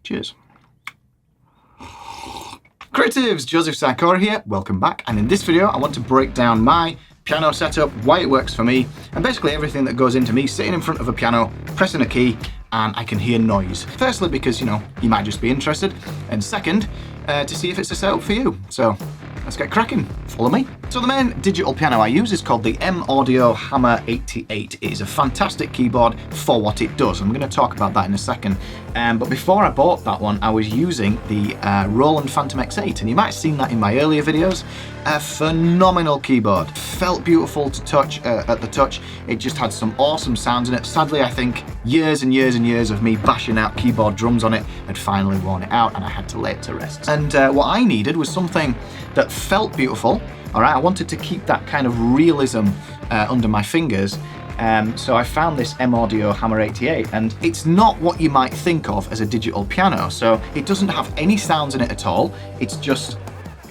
Cheers. Creatives, Joseph Sikora here, welcome back, and in this video I want to break down my piano setup, why it works for me, and basically everything that goes into me sitting in front of a piano, pressing a key, and I can hear noise. Firstly, because, you know, you might just be interested, and second, to see if it's a setup for you. So let's get cracking, follow me. So the main digital piano I use is called the M-Audio Hammer 88. It is a fantastic keyboard for what it does. I'm going to talk about that in a second. But before I bought that one, I was using the Roland Phantom X8, and you might have seen that in my earlier videos. A phenomenal keyboard. Felt beautiful to touch at the touch. It just had some awesome sounds in it. Sadly, I think years and years and years of me bashing out keyboard drums on it had finally worn it out, and I had to lay it to rest. And what I needed was something that felt beautiful. All right, I wanted to keep that kind of realism under my fingers. So I found this M-Audio Hammer 88, and it's not what you might think of as a digital piano. So it doesn't have any sounds in it at all. It's just,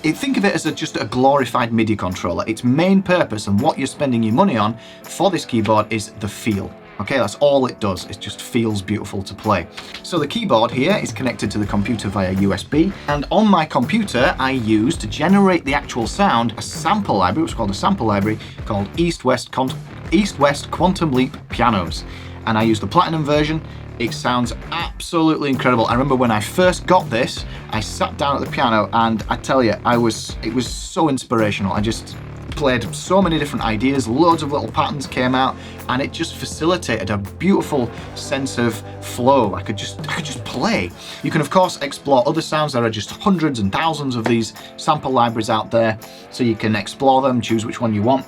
think of it as just a glorified MIDI controller. Its main purpose and what you're spending your money on for this keyboard is the feel. Okay, that's all it does. It just feels beautiful to play. So the keyboard here is connected to the computer via USB, and on my computer I use, to generate the actual sound, a sample library, which is called a sample library, called East West Quantum Leap Pianos. And I use the Platinum version. It sounds absolutely incredible. I remember when I first got this, I sat down at the piano, and I tell you, it was so inspirational. I just played so many different ideas, loads of little patterns came out, and it just facilitated a beautiful sense of flow. I could just play. You can of course explore other sounds. There are just hundreds and thousands of these sample libraries out there, so you can explore them, choose which one you want.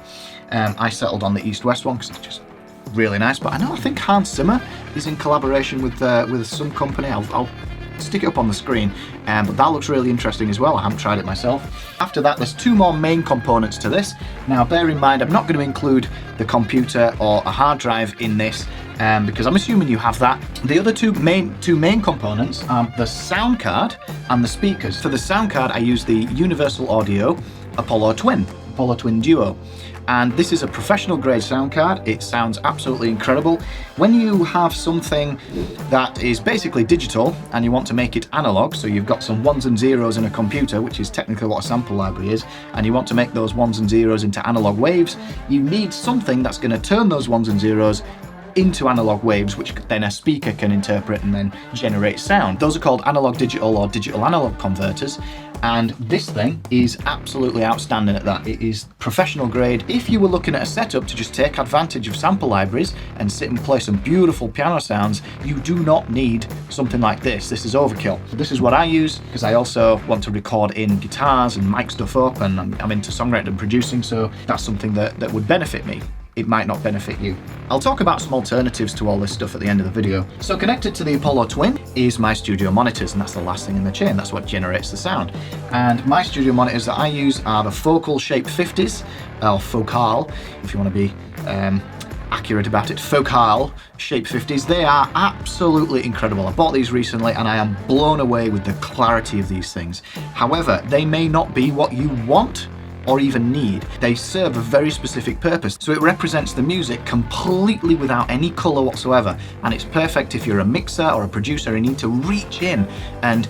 I settled on the East West one because it's just really nice. But I think Hans Zimmer is in collaboration with some company. I'll stick it up on the screen, but that looks really interesting as well. I haven't tried it myself. After that, there's two more main components to this. Now bear in mind, I'm not going to include the computer or a hard drive in this, because I'm assuming you have that. The other two main components are the sound card and the speakers. For the sound card, I use the Universal Audio Apollo Twin Duo. And this is a professional grade sound card. It sounds absolutely incredible. When you have something that is basically digital and you want to make it analog, so you've got some ones and zeros in a computer, which is technically what a sample library is, and you want to make those ones and zeros into analog waves, you need something that's going to turn those ones and zeros into analog waves, which then a speaker can interpret and then generate sound. Those are called analog digital or digital analog converters, and this thing is absolutely outstanding at that. It is professional grade. If you were looking at a setup to just take advantage of sample libraries and sit and play some beautiful piano sounds, you do not need something like this. This is overkill. This is what I use because I also want to record in guitars and mic stuff up, and I'm into songwriting and producing, so that's something that would benefit me. It might not benefit you. I'll talk about some alternatives to all this stuff at the end of the video. So connected to the Apollo Twin is my studio monitors, and that's the last thing in the chain. That's what generates the sound. And my studio monitors that I use are the Focal Shape 50s, or Focal, if you want to be accurate about it, Focal Shape 50s. They are absolutely incredible. I bought these recently and I am blown away with the clarity of these things. However, they may not be what you want or even need. They serve a very specific purpose. So it represents the music completely without any color whatsoever. And it's perfect if you're a mixer or a producer and you need to reach in and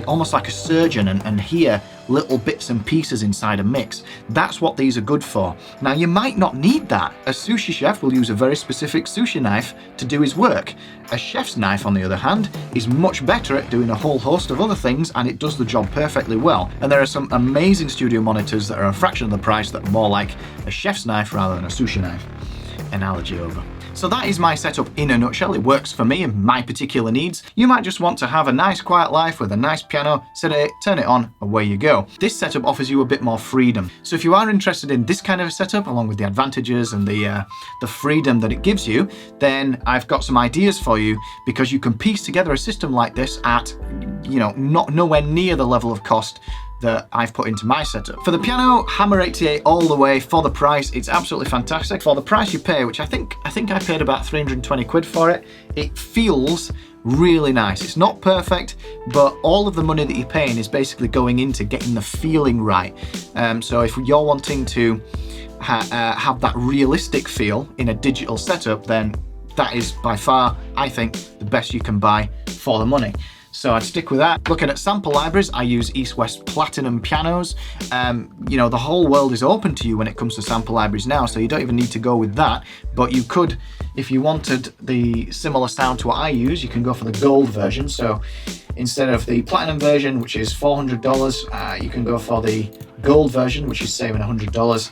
almost like a surgeon and hear little bits and pieces inside a mix. That's what these are good for. Now you might not need that. A sushi chef will use a very specific sushi knife to do his work. A chef's knife, on the other hand, is much better at doing a whole host of other things, and it does the job perfectly well. And there are some amazing studio monitors that are a fraction of the price that are more like a chef's knife rather than a sushi knife. Analogy over. So that is my setup in a nutshell. It works for me and my particular needs. You might just want to have a nice quiet life with a nice piano, set it, turn it on, away you go. This setup offers you a bit more freedom. So if you are interested in this kind of a setup, along with the advantages and the freedom that it gives you, then I've got some ideas for you, because you can piece together a system like this at, nowhere near the level of cost that I've put into my setup. For the piano, Hammer 88 all the way. For the price, it's absolutely fantastic. For the price you pay, which I think I paid about 320 quid for it, it feels really nice. It's not perfect, but all of the money that you're paying is basically going into getting the feeling right. So if you're wanting to have that realistic feel in a digital setup, then that is by far, I think, the best you can buy for the money. So I'd stick with that. Looking at sample libraries, I use East West Platinum pianos. You know, the whole world is open to you when it comes to sample libraries now, so you don't even need to go with that. But you could, if you wanted the similar sound to what I use, you can go for the gold version. So instead of the platinum version, which is $400, you can go for the gold version, which is saving $100.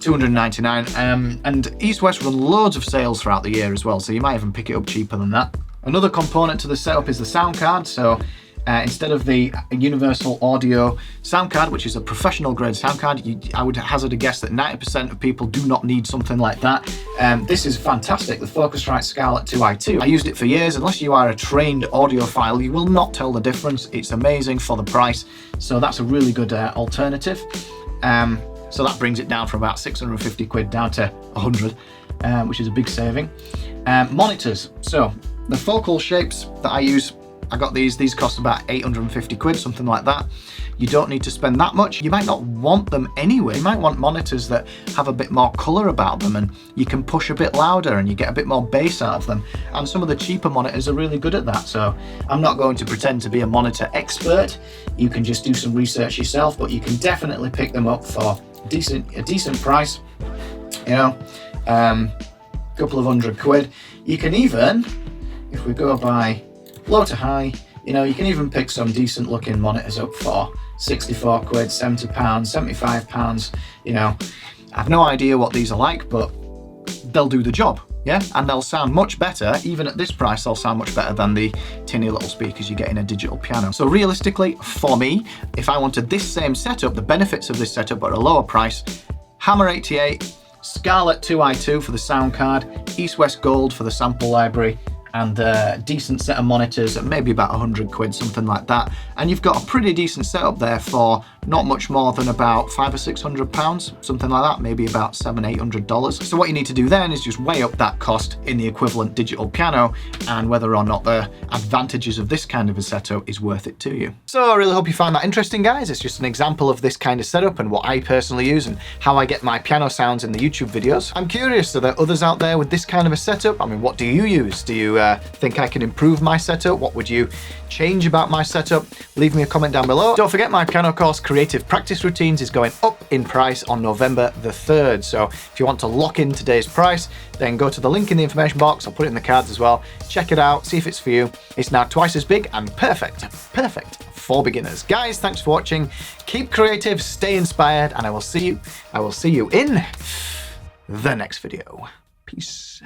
$299. And East West run loads of sales throughout the year as well, so you might even pick it up cheaper than that. Another component to the setup is the sound card. So instead of the Universal Audio sound card, which is a professional grade sound card, I would hazard a guess that 90% of people do not need something like that. This is fantastic, the Focusrite Scarlett 2i2. I used it for years. Unless you are a trained audiophile, you will not tell the difference. It's amazing for the price, so that's a really good alternative. So that brings it down from about 650 quid down to 100, which is a big saving. Monitors. So the focal shapes that I use, I got these cost about 850 quid, something like that. You don't need to spend that much. You might not want them anyway. You might want monitors that have a bit more color about them, and you can push a bit louder and you get a bit more bass out of them. And some of the cheaper monitors are really good at that. So I'm not going to pretend to be a monitor expert. You can just do some research yourself, but you can definitely pick them up for a decent price. You know, couple of £100. You can even, if we go by low to high, you know, you can even pick some decent looking monitors up for 64 quid, 70 pounds, 75 pounds. You know, I have no idea what these are like, but they'll do the job, yeah? And they'll sound much better. Even at this price, they'll sound much better than the tinny little speakers you get in a digital piano. So realistically, for me, if I wanted this same setup, the benefits of this setup at a lower price, Hammer 88, Scarlett 2i2 for the sound card, East West Gold for the sample library, and a decent set of monitors at maybe about 100 quid, something like that. And you've got a pretty decent setup there for not much more than about £500 or £600, something like that, maybe about $700-800. So what you need to do then is just weigh up that cost in the equivalent digital piano and whether or not the advantages of this kind of a setup is worth it to you. So I really hope you found that interesting, guys. It's just an example of this kind of setup and what I personally use and how I get my piano sounds in the YouTube videos. I'm curious, are there others out there with this kind of a setup? I mean, what do you use? Do you think I can improve my setup? What would you change about my setup? Leave me a comment down below. Don't forget, my piano course Creative Practice Routines is going up in price on November the 3rd. So if you want to lock in today's price, then go to the link in the information box. I'll put it in the cards as well. Check it out, see if it's for you. It's now twice as big and perfect for beginners. Guys, thanks for watching. Keep creative, stay inspired, and I will see you in the next video. Peace.